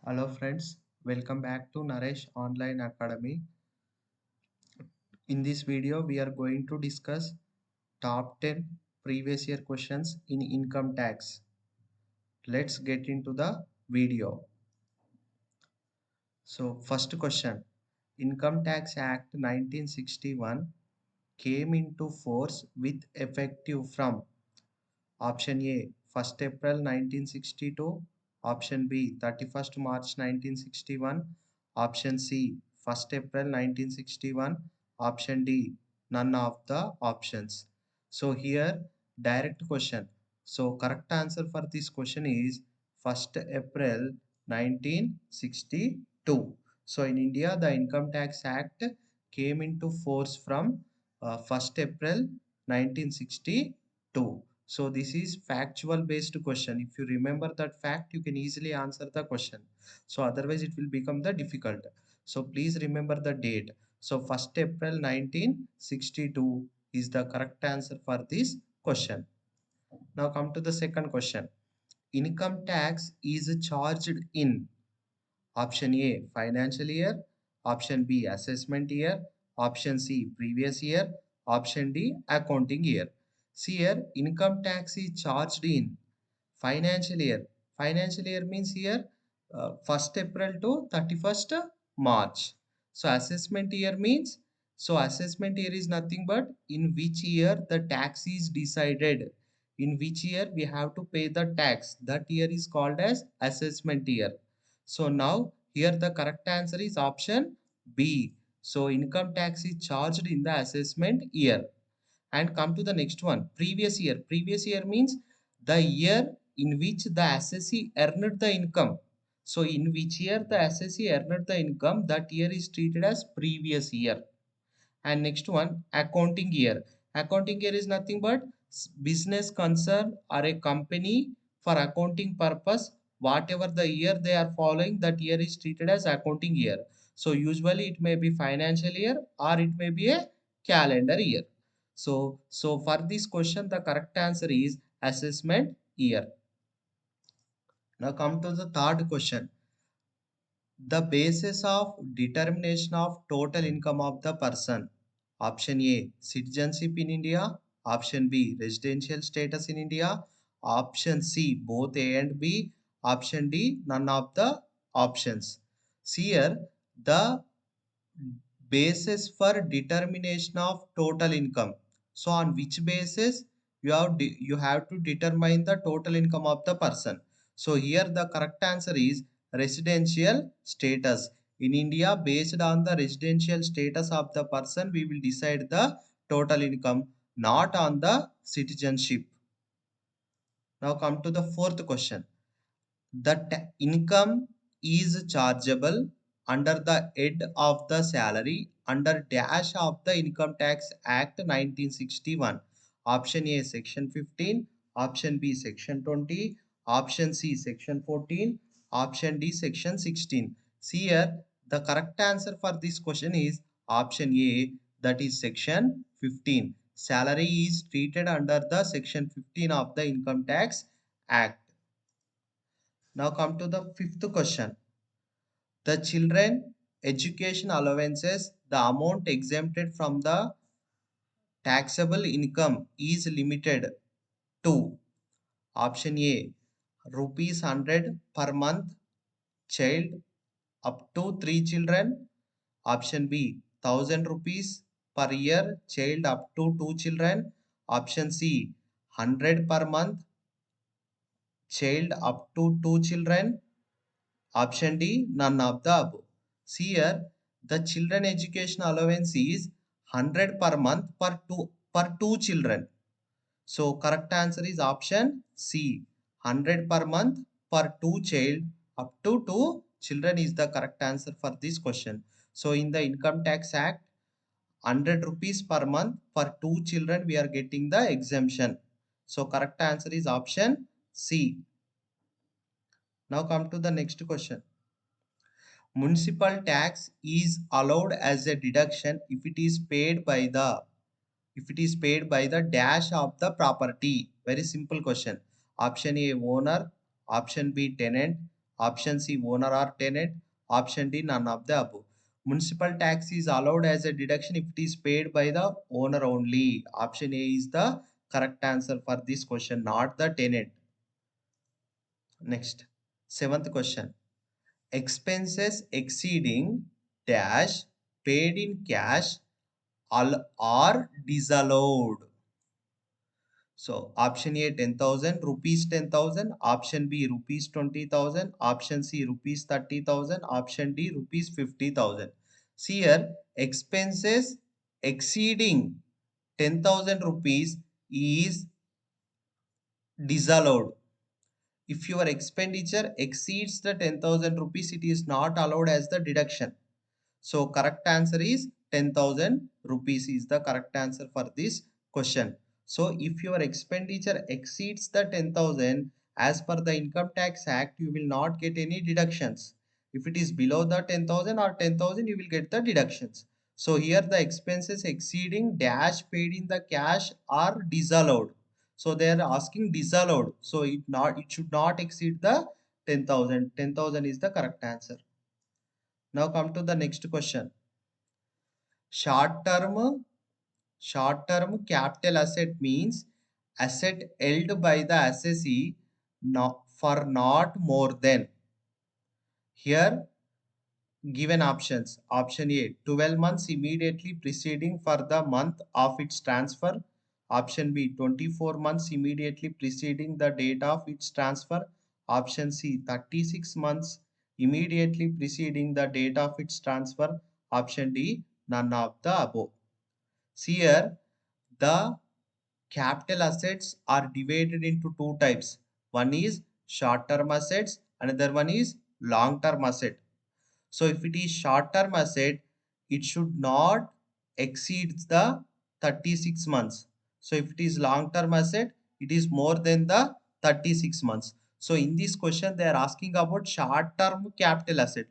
Hello friends, welcome back to Naresh Online Academy. In this video, we are going to discuss top 10 previous year questions in income tax. Let's get into the video. So first question, Income Tax Act 1961 came into force with effective from option A 1st April 1962, option B 31st March 1961, option C 1st April 1961, option D none of the options. So here direct question. So correct answer for this question is 1st April 1962. So in India the Income Tax Act came into force from 1st April 1962. So this is factual based question. If you remember that fact, you can easily answer the question. So otherwise it will become the difficult. So please remember the date. So 1st April 1962 is the correct answer for this question. Now come to the second question. Income tax is charged in option A financial year, option B assessment year, option C previous year, option D accounting year. See here, income tax is charged in financial year. Financial year means here 1st April to 31st March. So assessment year means, so assessment year is nothing but in which year the tax is decided. In which year we have to pay the tax. That year is called as assessment year. So now here the correct answer is option B. So income tax is charged in the assessment year. And come to the next one, previous year. Previous year means the year in which the assessee earned the income. So in which year the assessee earned the income, that year is treated as previous year. And next one, accounting year. Accounting year is nothing but business concern or a company for accounting purpose. Whatever the year they are following, that year is treated as accounting year. So usually it may be financial year or it may be a calendar year. So for this question, the correct answer is assessment year. Now come to the third question. The basis of determination of total income of the person. Option A citizenship in India. Option B residential status in India. Option C both A and B. Option D none of the options. See here the basis for determination of total income. So on which basis you have to determine the total income of the person. So here the correct answer is residential status. In India, based on the residential status of the person, we will decide the total income, not on the citizenship. Now come to the fourth question. The income is chargeable under the head of the salary under dash of the Income Tax Act 1961. Option A section 15, option B section 20, option C section 14, option D section 16. See here the correct answer for this question is option A, that is section 15. Salary is treated under the section 15 of the Income Tax Act. Now come to the fifth question. The children education allowances, the amount exempted from the taxable income is limited to option A rupees 100 per month child up to 3 children, option B 1000 rupees per year child up to 2 children, option C 100 per month child up to 2 children, option D, none of the above. See here, the children education allowance is 100 per month per two children. So correct answer is option C, 100 per month per two child up to two children is the correct answer for this question. So in the Income Tax Act, 100 rupees per month for two children we are getting the exemption. So correct answer is option C. Now come to the next question. Municipal tax is allowed as a deduction if it is paid by the dash of the property. Very simple question. Option A owner, option B tenant, Option C, owner or tenant. Option D, none of the above. Municipal tax is allowed as a deduction if it is paid by the owner only. Option A is the correct answer for this question, not the tenant. Next, seventh question. Expenses exceeding dash paid in cash are disallowed. So option A, 10,000 rupees, 10,000. Option B, rupees 20,000. Option C, rupees 30,000. Option D, rupees 50,000. See here, expenses exceeding 10,000 rupees is disallowed. If your expenditure exceeds the 10,000 rupees, it is not allowed as the deduction. So correct answer is 10,000 rupees is the correct answer for this question. So if your expenditure exceeds the 10,000, as per the Income Tax Act, you will not get any deductions. If it is below the 10,000 or 10,000, you will get the deductions. So here the expenses exceeding dash paid in the cash are disallowed. So they are asking disallowed. So it should not exceed the 10,000. 10,000 is the correct answer. Now come to the next question. Short term capital asset means asset held by the assessee for not more than. Here given options. Option A, 12 months immediately preceding for the month of its transfer. Option B, 24 months immediately preceding the date of its transfer. Option C, 36 months immediately preceding the date of its transfer. Option D, none of the above. See here, the capital assets are divided into two types. One is short-term assets, another one is long-term asset. So if it is short-term asset, it should not exceed the 36 months. So if it is long-term asset, it is more than the 36 months. So in this question, they are asking about short-term capital asset,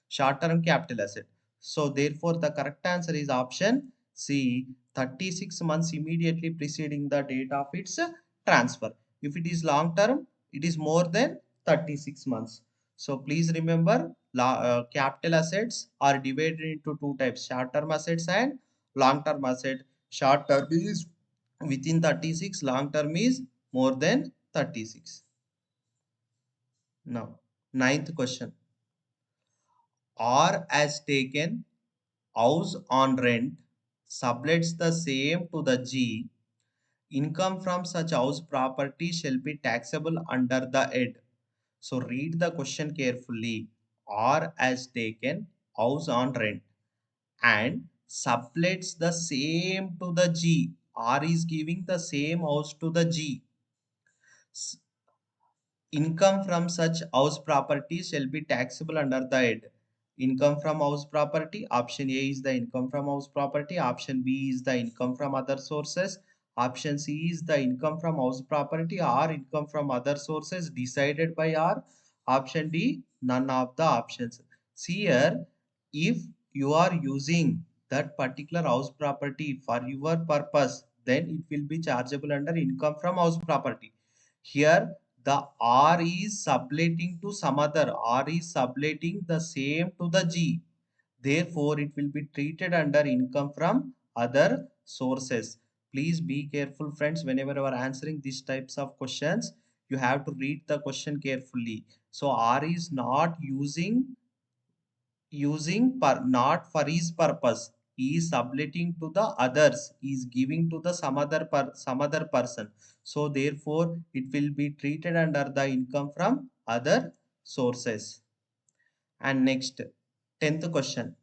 short-term capital asset. So therefore, the correct answer is option C, 36 months immediately preceding the date of its transfer. If it is long-term, it is more than 36 months. So please remember, capital assets are divided into two types, short-term assets and long-term asset. Short-term is within 36, long-term is more than 36. Now, ninth question. R as taken, house on rent, sublets the same to the G. Income from such house property shall be taxable under the head. So read the question carefully. R as taken, house on rent, and sublets the same to the G. R is giving the same house to the G. Income from such house property shall be taxable under the head. Income from house property. Option A is the income from house property. Option B is the income from other sources. Option C is the income from house property or income from other sources decided by R. Option D, none of the options. See here, if you are using that particular house property for your purpose, then it will be chargeable under income from house property. Here the R is subletting to some other. R is subletting the same to the G. Therefore, it will be treated under income from other sources. Please be careful, friends. Whenever you are answering these types of questions, you have to read the question carefully. So R is not using not for his purpose. He is subletting to the others. He is giving to the some other person. So therefore it will be treated under the income from other sources. And next, 10th question.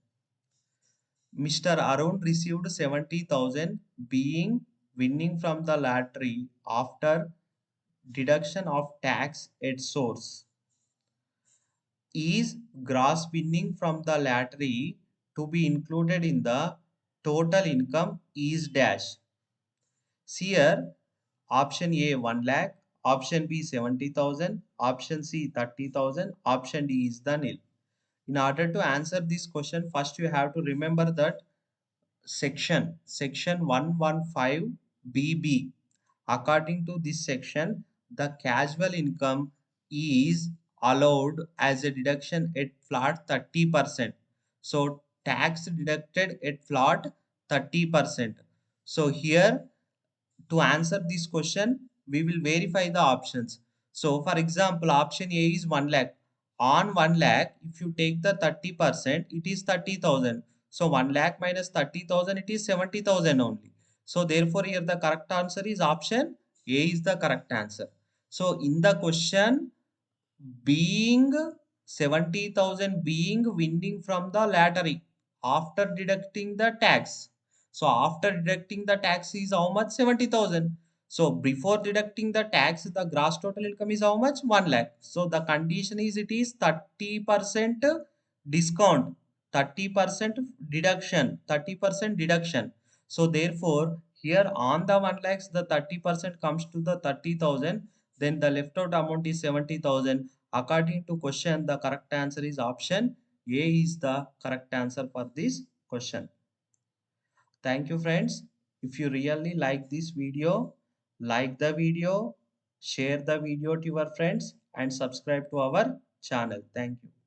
Mr. Arun received 70,000 being winning from the lottery after deduction of tax at source. Is gross winning from the lottery to be included in the total income is dash. See here, option A 1 lakh, option B 70,000, option C 30,000, option D is the nil. In order to answer this question, first you have to remember that section 115 BB. According to this section, the casual income is allowed as a deduction at flat 30%. So tax deducted at flat 30%. So here, to answer this question, we will verify the options. So for example, option A is 1 lakh. On 1 lakh, if you take the 30%, it is 30,000. So 1 lakh minus 30,000, it is 70,000 only. So therefore, here the correct answer is option A is the correct answer. So in the question, being 70,000 being winning from the lottery after deducting the tax. So after deducting the tax is how much? 70,000. So before deducting the tax, the gross total income is how much? 1 lakh. So the condition is it is 30% discount, 30% deduction, 30% deduction. So therefore, here on the 1 lakhs, the 30% comes to the 30,000. Then the left out amount is 70,000. According to question, the correct answer is option A is the correct answer for this question. Thank you friends. If you really like this video, like the video, share the video to your friends and subscribe to our channel. Thank you.